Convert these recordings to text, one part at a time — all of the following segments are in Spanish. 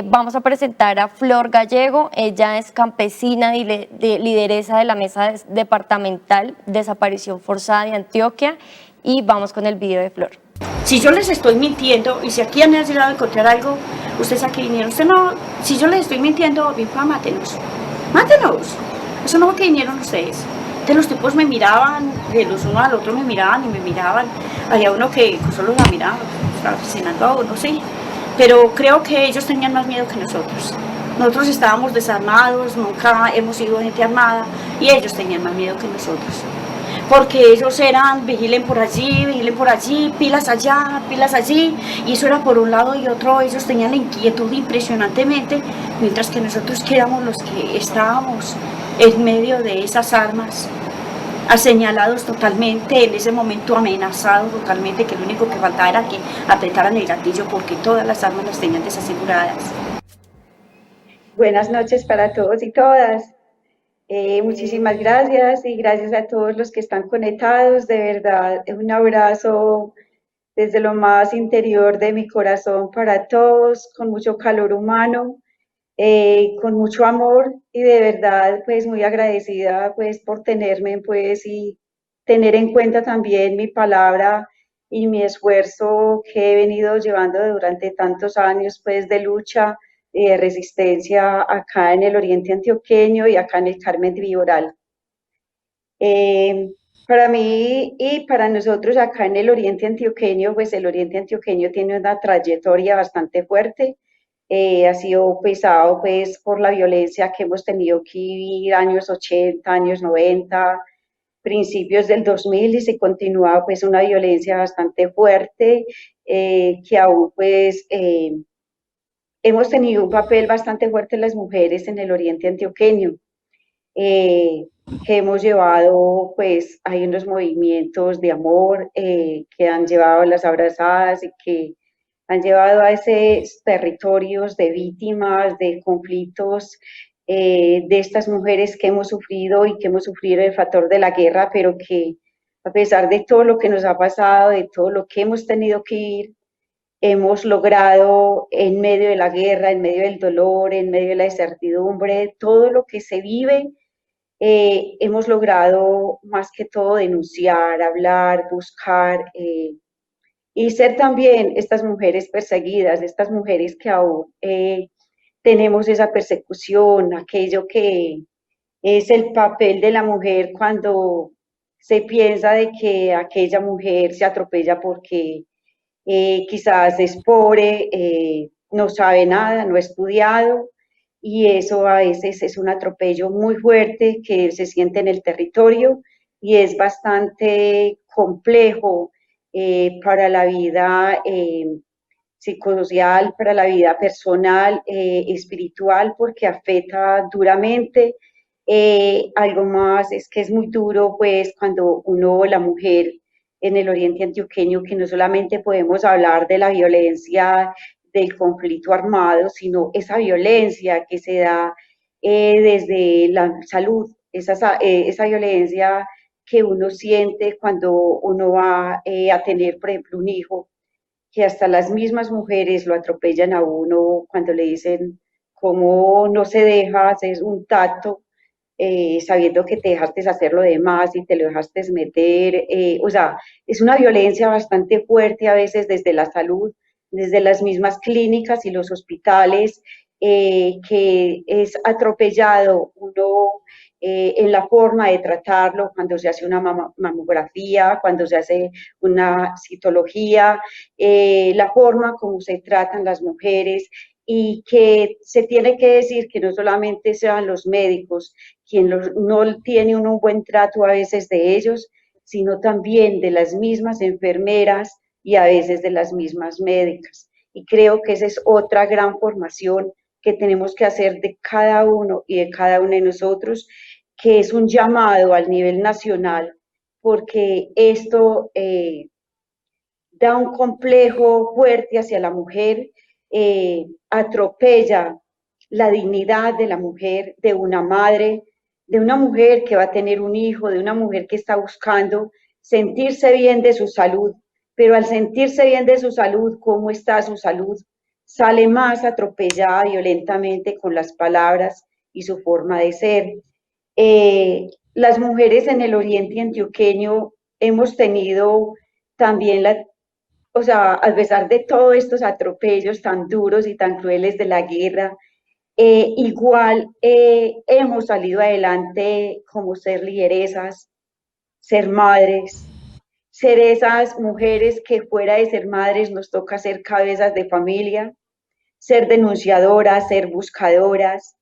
Vamos a presentar a Flor Gallego. Ella es campesina y lideresa de la Mesa Departamental Desaparición Forzada de Antioquia, y vamos con el video de Flor. Si yo les estoy mintiendo y si aquí han llegado a encontrar algo, ustedes aquí vinieron, usted no, si yo les estoy mintiendo, bien, mátenos, mátenos. Eso no fue que vinieron ustedes. De los tipos me miraban, de los uno al otro me miraban y me miraban. Había uno que solo la miraba, estaba asesinando a uno, sí. Pero creo que ellos tenían más miedo que nosotros. Nosotros estábamos desarmados, nunca hemos sido gente armada, y ellos tenían más miedo que nosotros. Porque ellos eran, vigilen por allí, pilas allá, pilas allí, y eso era por un lado y otro. Ellos tenían la inquietud impresionantemente, mientras que nosotros que éramos los que estábamos en medio de esas armas, aseñalados totalmente, en ese momento amenazados totalmente, que lo único que faltaba era que apretaran el gatillo porque todas las armas las tenían desaseguradas. Buenas noches para todos y todas. Muchísimas gracias y gracias a todos los que están conectados. De verdad, un abrazo desde lo más interior de mi corazón para todos, con mucho calor humano, con mucho amor, y de verdad pues muy agradecida pues por tenerme pues y tener en cuenta también mi palabra y mi esfuerzo que he venido llevando durante tantos años pues de lucha y de resistencia acá en el oriente antioqueño y acá en el Carmen de Viboral. Para mí y para nosotros acá en el oriente antioqueño, pues el oriente antioqueño tiene una trayectoria bastante fuerte. Ha sido pesado pues por la violencia que hemos tenido que vivir años 80, años 90, principios del 2000, y se continúa pues una violencia bastante fuerte, que aún pues hemos tenido un papel bastante fuerte las mujeres en el oriente antioqueño. Que hemos llevado, pues hay unos movimientos de amor que han llevado a las abrazadas y que han llevado a esos territorios de víctimas, de conflictos, de estas mujeres que hemos sufrido y que hemos sufrido el factor de la guerra, pero que a pesar de todo lo que nos ha pasado, de todo lo que hemos tenido que ir, hemos logrado en medio de la guerra, en medio del dolor, en medio de la incertidumbre, todo lo que se vive, hemos logrado más que todo denunciar, hablar, buscar, y ser también estas mujeres perseguidas, estas mujeres que aún tenemos esa persecución, aquello que es el papel de la mujer cuando se piensa de que aquella mujer se atropella porque quizás es pobre, no sabe nada, no ha estudiado, y eso a veces es un atropello muy fuerte que se siente en el territorio y es bastante complejo para la vida psicosocial, para la vida personal, espiritual, porque afecta duramente. Algo más es que es muy duro, pues, cuando uno, la mujer, en el oriente antioqueño, que no solamente podemos hablar de la violencia del conflicto armado, sino esa violencia que se da desde la salud, esa violencia que uno siente cuando uno va a tener, por ejemplo, un hijo, que hasta las mismas mujeres lo atropellan a uno cuando le dicen cómo no se deja hacer un tacto, sabiendo que te dejaste hacer lo demás y te lo dejaste meter. O sea, es una violencia bastante fuerte a veces desde la salud, desde las mismas clínicas y los hospitales, que es atropellado uno en la forma de tratarlo, cuando se hace una mamografía, cuando se hace una citología, la forma como se tratan las mujeres, y que se tiene que decir que no solamente sean los médicos quien no tiene un buen trato a veces de ellos, sino también de las mismas enfermeras y a veces de las mismas médicas. Y creo que esa es otra gran formación que tenemos que hacer de cada uno y de cada uno de nosotros, que es un llamado al nivel nacional, porque esto da un complejo fuerte hacia la mujer, atropella la dignidad de la mujer, de una madre, de una mujer que va a tener un hijo, de una mujer que está buscando sentirse bien de su salud, pero al sentirse bien de su salud, ¿cómo está su salud? sale más atropellada violentamente con las palabras y su forma de ser. Las mujeres en el oriente antioqueño hemos tenido también o sea, a pesar de todos estos atropellos tan duros y tan crueles de la guerra, igual hemos salido adelante como ser lideresas, ser madres, ser esas mujeres que fuera de ser madres nos toca ser cabezas de familia, ser denunciadoras, ser buscadoras,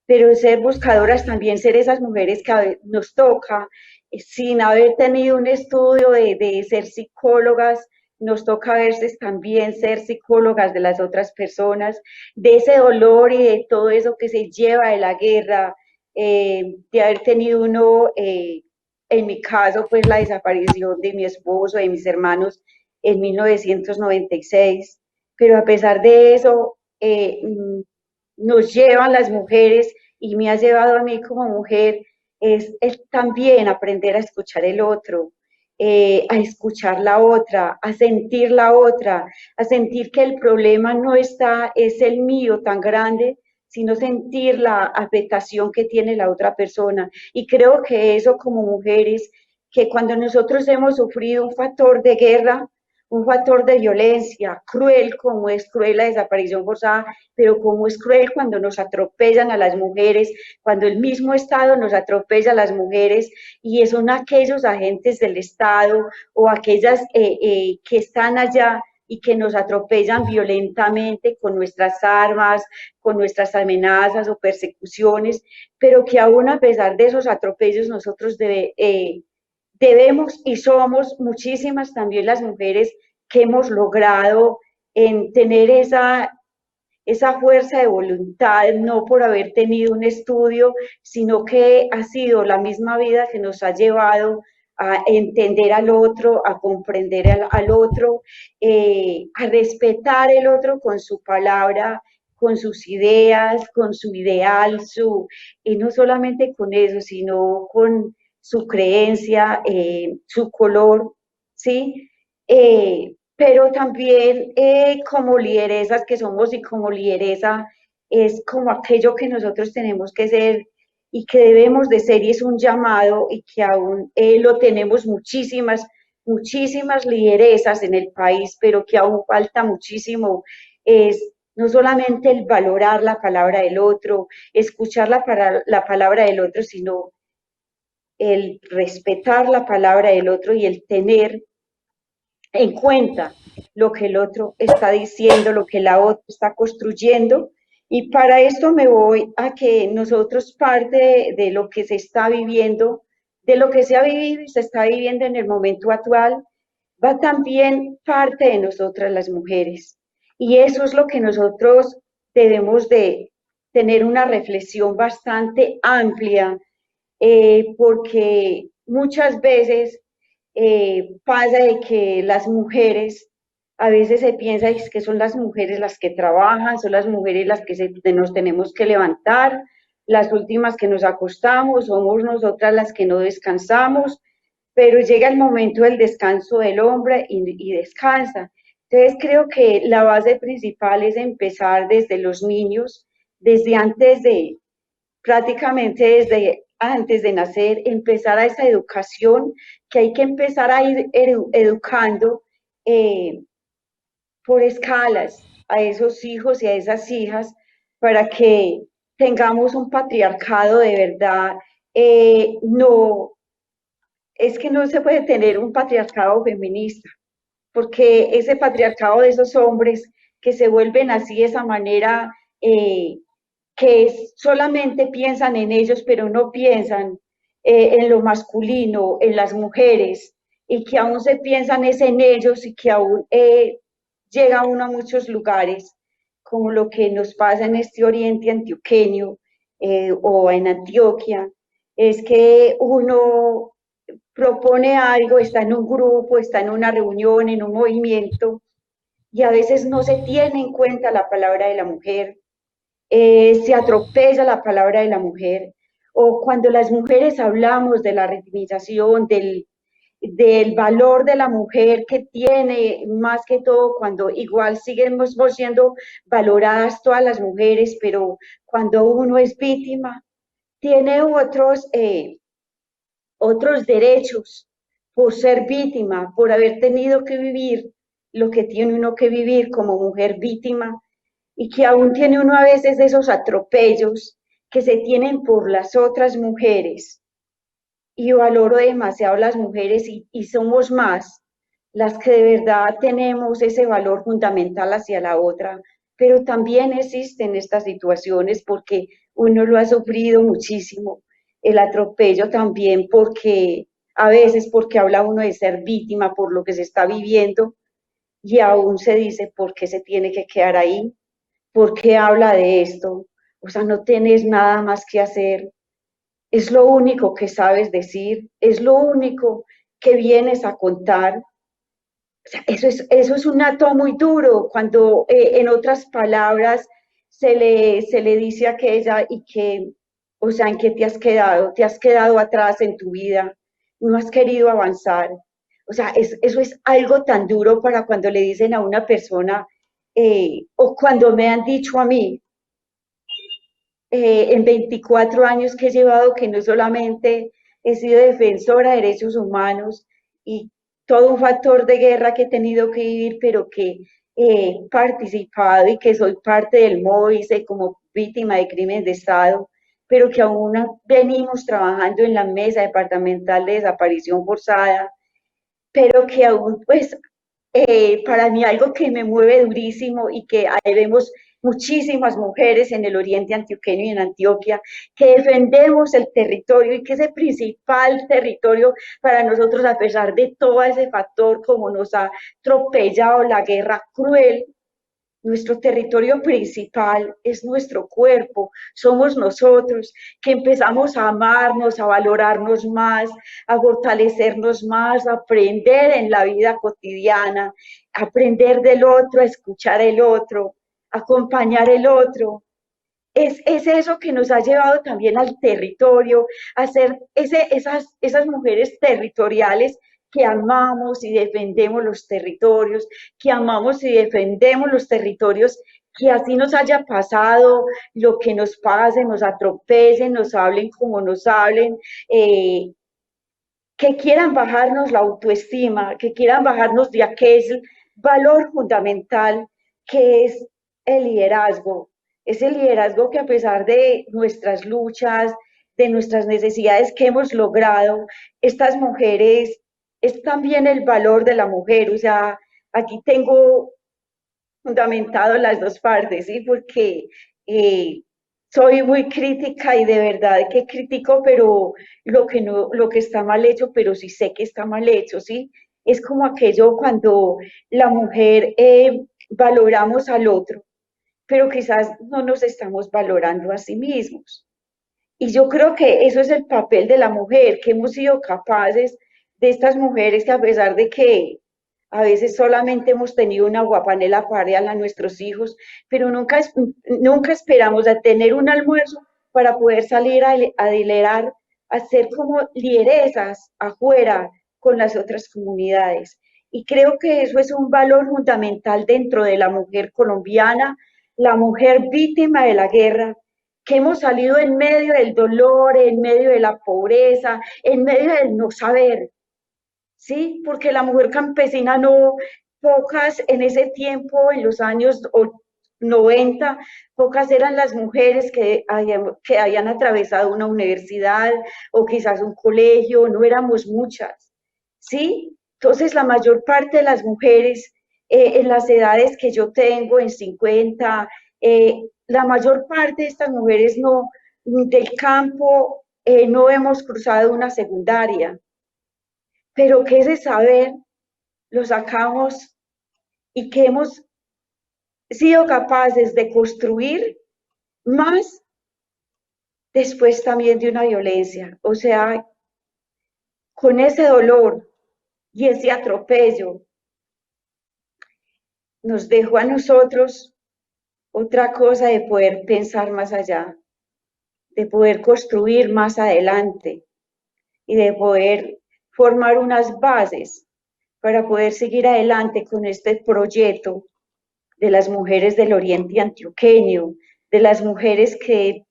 pero ser buscadoras también ser esas mujeres que nos toca, sin haber tenido un estudio de ser psicólogas, nos toca a veces también ser psicólogas de las otras personas, de ese dolor y de todo eso que se lleva de la guerra, de haber tenido uno, en mi caso, pues la desaparición de mi esposo, de mis hermanos en 1996, pero a pesar de eso, nos llevan las mujeres y me ha llevado a mí como mujer es también aprender a escuchar el otro, a escuchar la otra, a sentir que el problema no está, es el mío tan grande, sino sentir la afectación que tiene la otra persona. Y creo que eso como mujeres, que cuando nosotros hemos sufrido un factor de guerra, un factor de violencia cruel, como es cruel la desaparición forzada, pero como es cruel cuando nos atropellan a las mujeres, cuando el mismo Estado nos atropella a las mujeres y son aquellos agentes del Estado o aquellas que están allá y que nos atropellan violentamente con nuestras armas, con nuestras amenazas o persecuciones, pero que aún a pesar de esos atropellos nosotros debemos y somos muchísimas también las mujeres que hemos logrado en tener esa fuerza de voluntad, no por haber tenido un estudio, sino que ha sido la misma vida que nos ha llevado a entender al otro, a comprender al otro, a respetar el otro con su palabra, con sus ideas, con su ideal, y no solamente con eso, sino con su creencia, su color, ¿sí? Pero también como lideresas que somos y como lideresa es como aquello que nosotros tenemos que ser y que debemos de ser y es un llamado y que aún lo tenemos muchísimas lideresas en el país, pero que aún falta muchísimo, es no solamente el valorar la palabra del otro, escuchar la palabra del otro, sino el respetar la palabra del otro y el tener en cuenta lo que el otro está diciendo, lo que la otra está construyendo. Y para esto me voy a que nosotros parte de lo que se está viviendo, de lo que se ha vivido y se está viviendo en el momento actual, va también parte de nosotras las mujeres. Y eso es lo que nosotros debemos de tener una reflexión bastante amplia, porque muchas veces pasa de que las mujeres, a veces se piensa que son las mujeres las que trabajan, son las mujeres las que nos tenemos que levantar, las últimas que nos acostamos, somos nosotras las que no descansamos, pero llega el momento del descanso del hombre y descansa. Entonces creo que la base principal es empezar desde los niños, desde antes de, prácticamente desde antes de nacer, empezar a esa educación que hay que empezar a ir educando eh, por escalas a esos hijos y a esas hijas para que tengamos un patriarcado de verdad. No, es que no se puede tener un patriarcado feminista, porque ese patriarcado de esos hombres que se vuelven así de esa manera, que solamente piensan en ellos, pero no piensan en lo masculino, en las mujeres, y que aún se piensan es en ellos y que aún llega uno a muchos lugares, como lo que nos pasa en este oriente antioqueño o en Antioquia, es que uno propone algo, está en un grupo, está en una reunión, en un movimiento, y a veces no se tiene en cuenta la palabra de la mujer, se atropella la palabra de la mujer, o cuando las mujeres hablamos de la retimización, del valor de la mujer que tiene, más que todo cuando igual seguimos siendo valoradas todas las mujeres, pero cuando uno es víctima, tiene otros derechos por ser víctima, por haber tenido que vivir lo que tiene uno que vivir como mujer víctima y que aún tiene uno a veces esos atropellos que se tienen por las otras mujeres. Y valoro demasiado las mujeres y somos más las que de verdad tenemos ese valor fundamental hacia la otra, pero también existen estas situaciones porque uno lo ha sufrido muchísimo, el atropello también porque a veces porque habla uno de ser víctima por lo que se está viviendo y aún se dice por qué se tiene que quedar ahí, por qué habla de esto, o sea, no tienes nada más que hacer, es lo único que sabes decir, es lo único que vienes a contar. O sea, eso es un acto muy duro cuando en otras palabras se le dice a aquella y que, o sea, ¿en qué te has quedado atrás en tu vida, no has querido avanzar. O sea, eso es algo tan duro para cuando le dicen a una persona o cuando me han dicho a mí, en 24 años que he llevado, que no solamente he sido defensora de derechos humanos y todo un factor de guerra que he tenido que vivir, pero que he participado y que soy parte del MOVICE como víctima de crímenes de Estado, pero que aún venimos trabajando en la mesa departamental de desaparición forzada, pero que aún pues para mí algo que me mueve durísimo y que ahí vemos muchísimas mujeres en el oriente antioqueño y en Antioquia que defendemos el territorio y que es el principal territorio para nosotros a pesar de todo ese factor como nos ha atropellado la guerra cruel. Nuestro territorio principal es nuestro cuerpo, somos nosotros que empezamos a amarnos, a valorarnos más, a fortalecernos más, a aprender en la vida cotidiana, a aprender del otro, a escuchar el otro, a acompañar el otro. Es eso que nos ha llevado también al territorio, a ser esas mujeres territoriales que amamos y defendemos los territorios, que amamos y defendemos los territorios, que así nos haya pasado lo que nos pase, nos atropellen, nos hablen como nos hablen, que quieran bajarnos la autoestima, que quieran bajarnos de aquel valor fundamental que es el liderazgo. Ese liderazgo que a pesar de nuestras luchas, de nuestras necesidades que hemos logrado, estas mujeres, es también el valor de la mujer. O sea, aquí tengo fundamentado las dos partes, ¿sí? Porque eh, soy muy crítica y de verdad que critico, pero lo que no, lo que está mal hecho, pero sí sé que está mal hecho, ¿sí? Es como aquello cuando la mujer valoramos al otro, pero quizás no nos estamos valorando a sí mismos. Y yo creo que eso es el papel de la mujer, que hemos sido capaces de estas mujeres que a pesar de que a veces solamente hemos tenido una guapanela para a nuestros hijos, pero nunca esperamos a tener un almuerzo para poder salir a liderar, a ser como lideresas afuera con las otras comunidades. Y creo que eso es un valor fundamental dentro de la mujer colombiana, la mujer víctima de la guerra, que hemos salido en medio del dolor, en medio de la pobreza, en medio del no saber, ¿sí? Porque la mujer campesina no, pocas en ese tiempo, en los años 90, pocas eran las mujeres que habían atravesado una universidad o quizás un colegio, no éramos muchas, ¿sí? Entonces la mayor parte de las mujeres en las edades que yo tengo, en 50, la mayor parte de estas mujeres no, del campo, no hemos cruzado una secundaria, pero que ese saber lo sacamos y que hemos sido capaces de construir más después también de una violencia. O sea, con ese dolor y ese atropello nos dejó a nosotros otra cosa de poder pensar más allá, de poder construir más adelante y de poder formar unas bases para poder seguir adelante con este proyecto de las mujeres del Oriente Antioqueño, de las mujeres que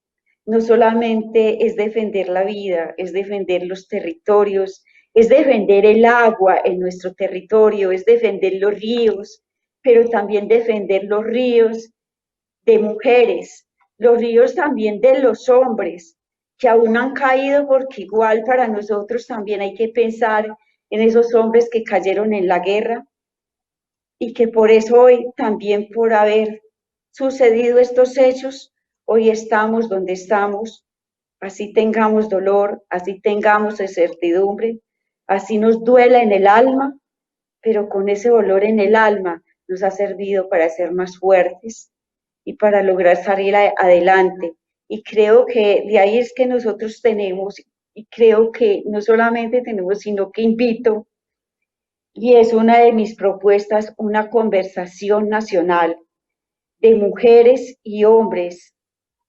no solamente es defender la vida, es defender los territorios, es defender el agua en nuestro territorio, es defender los ríos, pero también defender los ríos de mujeres, los ríos también de los hombres, que aún han caído, porque igual para nosotros también hay que pensar en esos hombres que cayeron en la guerra y que por eso hoy también por haber sucedido estos hechos, hoy estamos donde estamos, así tengamos dolor, así tengamos incertidumbre, así nos duela en el alma, pero con ese dolor en el alma nos ha servido para ser más fuertes y para lograr salir adelante. Y creo que de ahí es que nosotros tenemos, y creo que no solamente tenemos, sino que invito, y es una de mis propuestas, una conversación nacional de mujeres y hombres,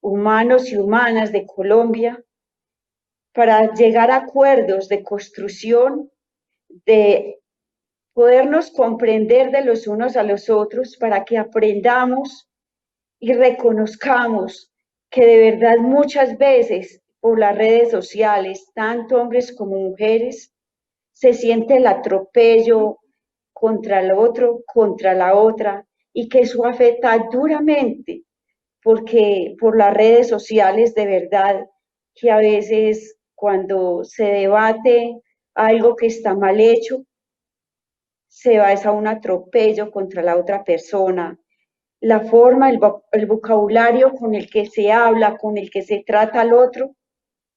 humanos y humanas de Colombia, para llegar a acuerdos de construcción, de podernos comprender de los unos a los otros, para que aprendamos y reconozcamos que de verdad muchas veces por las redes sociales, tanto hombres como mujeres, se siente el atropello contra el otro, contra la otra, y que eso afecta duramente, porque por las redes sociales de verdad que a veces cuando se debate algo que está mal hecho, se va a un atropello contra la otra persona. La forma, el vocabulario con el que se habla, con el que se trata al otro,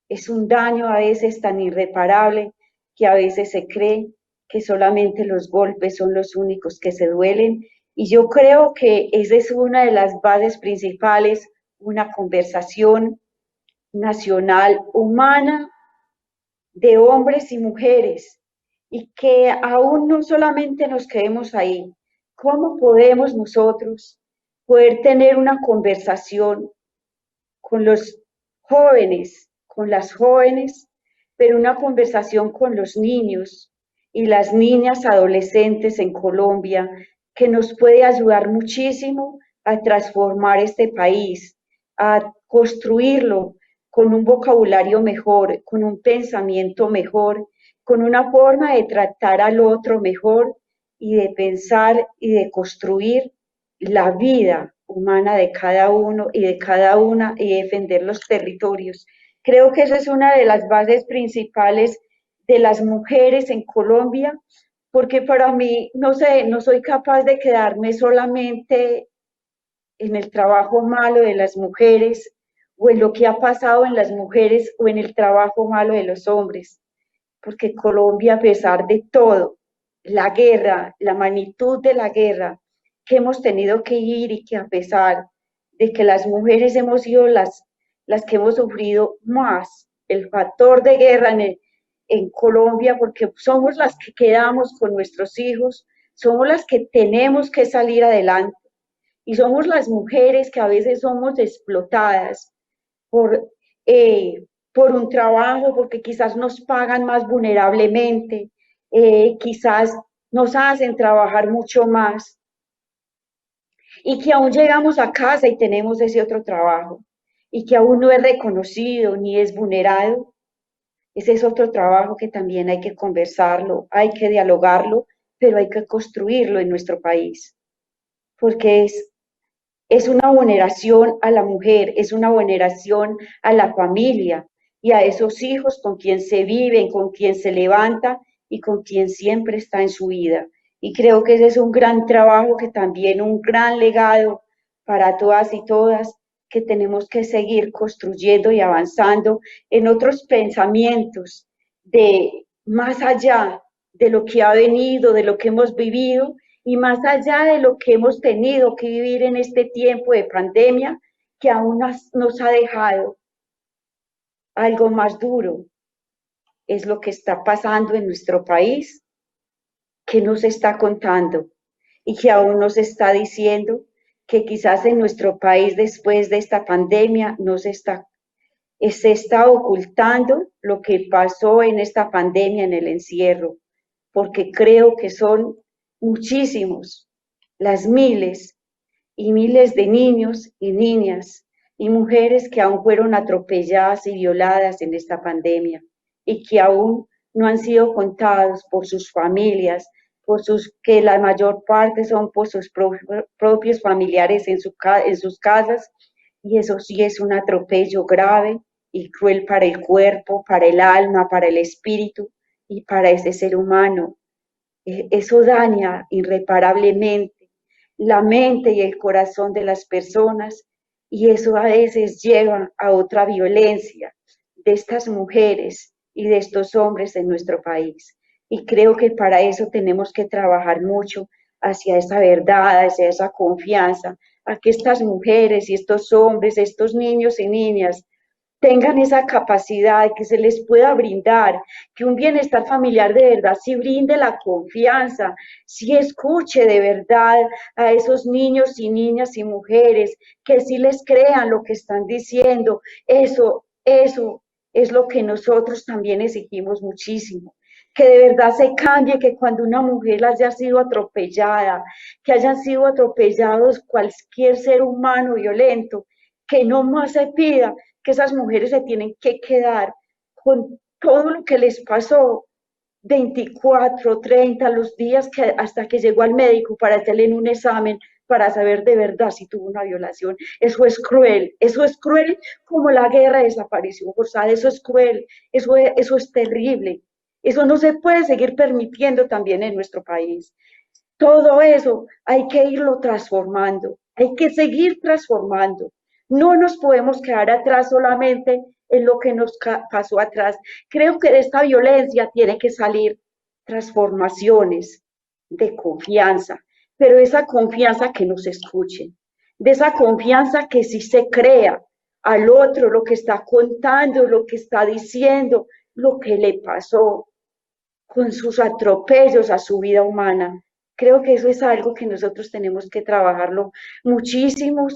es un daño a veces tan irreparable que a veces se cree que solamente los golpes son los únicos que se duelen. Y yo creo que esa es una de las bases principales, una conversación nacional humana de hombres y mujeres, y que aún no solamente nos quedemos ahí. ¿Cómo podemos nosotros poder tener una conversación con los jóvenes, con las jóvenes, pero una conversación con los niños y las niñas adolescentes en Colombia, que nos puede ayudar muchísimo a transformar este país, a construirlo con un vocabulario mejor, con un pensamiento mejor, con una forma de tratar al otro mejor y de pensar y de construir la vida humana de cada uno y de cada una y defender los territorios. Creo que esa es una de las bases principales de las mujeres en Colombia, porque para mí, no sé, no soy capaz de quedarme solamente en el trabajo malo de las mujeres o en lo que ha pasado en las mujeres o en el trabajo malo de los hombres, porque Colombia, a pesar de todo, la guerra, la magnitud de la guerra que hemos tenido que ir y que a pesar de que las mujeres hemos sido las que hemos sufrido más el factor de guerra en Colombia, porque somos las que quedamos con nuestros hijos, somos las que tenemos que salir adelante y somos las mujeres que a veces somos explotadas por, por un trabajo, porque quizás nos pagan más vulnerablemente, quizás nos hacen trabajar mucho más y que aún llegamos a casa y tenemos ese otro trabajo y que aún no es reconocido ni es vulnerado. Ese es otro trabajo que también hay que conversarlo, hay que dialogarlo, pero hay que construirlo en nuestro país, porque es una vulneración a la mujer, es una vulneración a la familia y a esos hijos con quien se viven, con quien se levanta y con quien siempre está en su vida. Y creo que ese es un gran trabajo, que también un gran legado para todas y todas, que tenemos que seguir construyendo y avanzando en otros pensamientos de más allá de lo que ha venido, de lo que hemos vivido, y más allá de lo que hemos tenido que vivir en este tiempo de pandemia, que aún nos ha dejado algo más duro, es lo que está pasando en nuestro país, que nos está contando y que aún nos está diciendo que quizás en nuestro país después de esta pandemia no se está se está ocultando lo que pasó en esta pandemia, en el encierro, porque creo que son muchísimos, las miles y miles de niños y niñas y mujeres que aún fueron atropelladas y violadas en esta pandemia y que aún no han sido contados por sus familias, que la mayor parte son por sus propios familiares en sus casas, y eso sí es un atropello grave y cruel para el cuerpo, para el alma, para el espíritu y para ese ser humano. Eso daña irreparablemente la mente y el corazón de las personas, y eso a veces lleva a otra violencia de estas mujeres y de estos hombres en nuestro país. Y creo que para eso tenemos que trabajar mucho hacia esa verdad, hacia esa confianza, a que estas mujeres y estos hombres, estos niños y niñas tengan esa capacidad, que se les pueda brindar, que un bienestar familiar de verdad sí brinde la confianza, sí escuche de verdad a esos niños y niñas y mujeres, que sí les crean lo que están diciendo. Eso es lo que nosotros también exigimos muchísimo. Que de verdad se cambie, que cuando una mujer haya sido atropellada, que hayan sido atropellados cualquier ser humano violento, que no más se pida que esas mujeres se tienen que quedar con todo lo que les pasó, 24, 30, los días que hasta que llegó al médico para hacerle un examen, para saber de verdad si tuvo una violación. Eso es cruel como la guerra de desaparición forzada, eso es cruel, eso es terrible. Eso no se puede seguir permitiendo también en nuestro país. Todo eso hay que irlo transformando, hay que seguir transformando. No nos podemos quedar atrás solamente en lo que nos pasó atrás. Creo que de esta violencia tiene que salir transformaciones de confianza, pero esa confianza que nos escuchen, de esa confianza que sí se crea al otro lo que está contando, lo que está diciendo, lo que le pasó con sus atropellos a su vida humana. Creo que eso es algo que nosotros tenemos que trabajarlo muchísimo,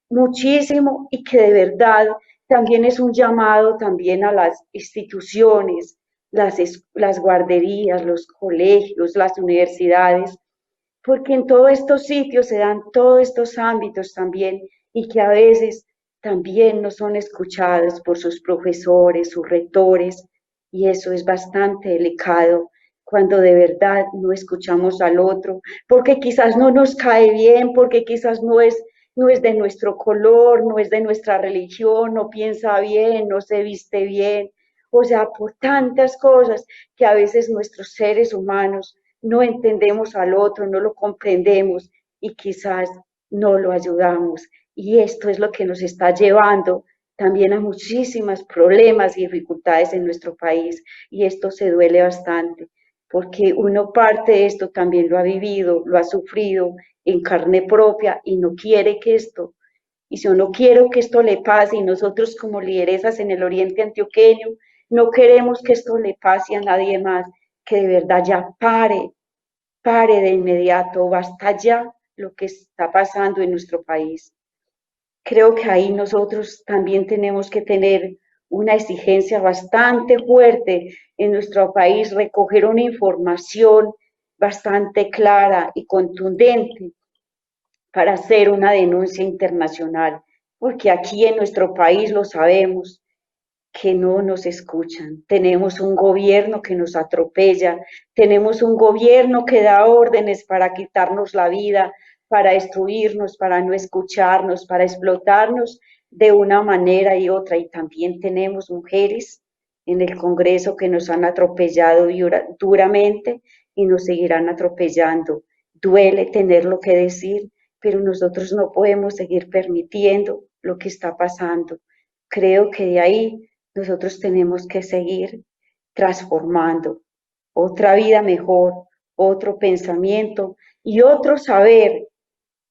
muchísimo, y que de verdad también es un llamado también a las instituciones, las guarderías, los colegios, las universidades, porque en todos estos sitios se dan todos estos ámbitos también, y que a veces también no son escuchados por sus profesores, sus rectores, y eso es bastante delicado cuando de verdad no escuchamos al otro, porque quizás no nos cae bien, porque quizás no es de nuestro color, no es de nuestra religión, no piensa bien, no se viste bien, o sea, por tantas cosas que a veces nuestros seres humanos no entendemos al otro, no lo comprendemos y quizás no lo ayudamos. Y esto es lo que nos está llevando también a muchísimos problemas y dificultades en nuestro país, y esto se duele bastante, porque uno parte de esto también lo ha vivido, lo ha sufrido en carne propia y no quiere que esto, y si yo no quiero que esto le pase, y nosotros como lideresas en el Oriente Antioqueño no queremos que esto le pase a nadie más, que de verdad ya pare de inmediato, basta ya lo que está pasando en nuestro país. Creo que ahí nosotros también tenemos que tener una exigencia bastante fuerte en nuestro país, recoger una información bastante clara y contundente para hacer una denuncia internacional, porque aquí en nuestro país lo sabemos, que no nos escuchan. Tenemos un gobierno que nos atropella, tenemos un gobierno que da órdenes para quitarnos la vida, para destruirnos, para no escucharnos, para explotarnos de una manera y otra. Y también tenemos mujeres en el Congreso que nos han atropellado duramente y nos seguirán atropellando. Duele tenerlo que decir, pero nosotros no podemos seguir permitiendo lo que está pasando. Creo que de ahí nosotros tenemos que seguir transformando otra vida mejor, otro pensamiento y otro saber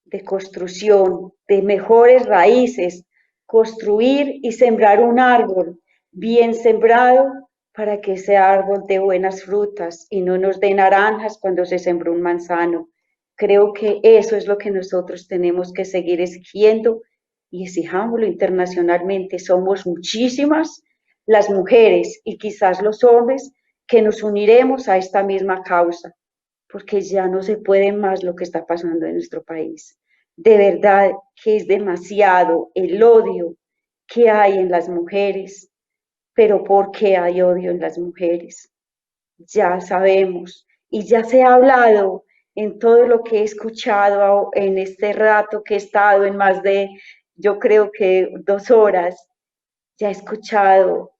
de construcción, de mejores raíces, construir y sembrar un árbol bien sembrado para que ese árbol dé buenas frutas y no nos dé naranjas cuando se sembró un manzano. Creo que eso es lo que nosotros tenemos que seguir exigiendo y exijámoslo internacionalmente. Somos muchísimas las mujeres y quizás los hombres que nos uniremos a esta misma causa, porque ya no se puede más lo que está pasando en nuestro país. De verdad que es demasiado el odio que hay en las mujeres, pero ¿por qué hay odio en las mujeres? Ya sabemos y ya se ha hablado en todo lo que he escuchado en este rato que he estado en más de, yo creo que 2 horas, ya he escuchado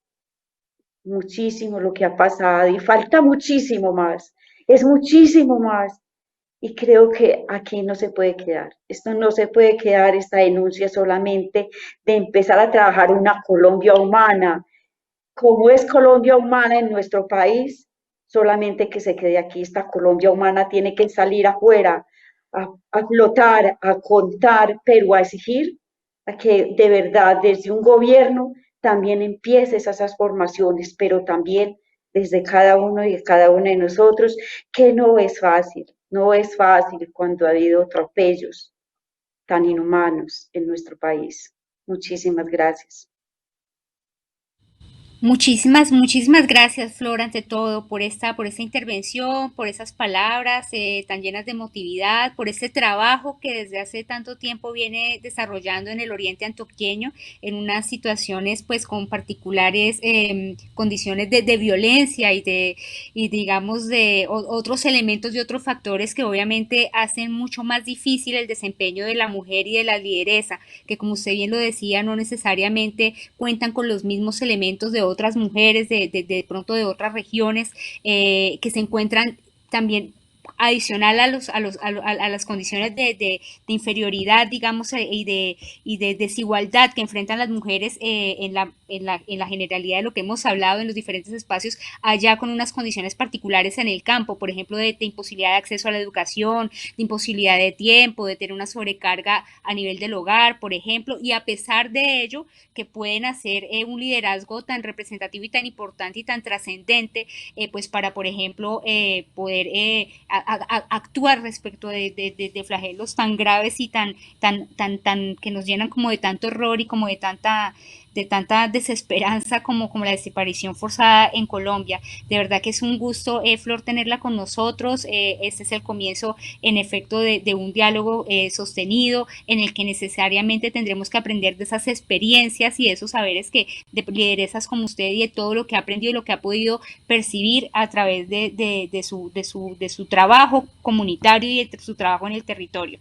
muchísimo lo que ha pasado y falta muchísimo más, es muchísimo más. Y creo que aquí no se puede quedar. Esto no se puede quedar, esta denuncia solamente de empezar a trabajar una Colombia humana. ¿Cómo es Colombia humana en nuestro país? Solamente que se quede aquí. Esta Colombia humana tiene que salir afuera, a flotar, a contar, pero a exigir a que de verdad desde un gobierno también empiece esas transformaciones, pero también desde cada uno y cada una de nosotros, que no es fácil, no es fácil cuando ha habido atropellos tan inhumanos en nuestro país. Muchísimas gracias. Muchísimas gracias, Flor, ante todo, por esta intervención, por esas palabras tan llenas de emotividad, por este trabajo que desde hace tanto tiempo viene desarrollando en el Oriente Antioqueño, en unas situaciones, pues, con particulares condiciones de violencia y digamos, otros elementos y otros factores que obviamente hacen mucho más difícil el desempeño de la mujer y de la lideresa, que como usted bien lo decía, no necesariamente cuentan con los mismos elementos de otras mujeres, de pronto de otras regiones, que se encuentran también adicional a las condiciones de inferioridad, digamos, y de desigualdad que enfrentan las mujeres en la generalidad de lo que hemos hablado en los diferentes espacios, allá con unas condiciones particulares en el campo, por ejemplo, de imposibilidad de acceso a la educación, de imposibilidad de tiempo, de tener una sobrecarga a nivel del hogar, por ejemplo, y a pesar de ello, que pueden hacer un liderazgo tan representativo y tan importante y tan trascendente, pues para, por ejemplo, poder actuar respecto de flagelos tan graves y tan que nos llenan como de tanto horror y como de tanta desesperanza como la desaparición forzada en Colombia. De verdad que es un gusto, Flor, tenerla con nosotros. Este es el comienzo, en efecto, de un diálogo sostenido en el que necesariamente tendremos que aprender de esas experiencias y de esos saberes que de lideresas como usted y de todo lo que ha aprendido y lo que ha podido percibir a través de su trabajo comunitario y de su trabajo en el territorio.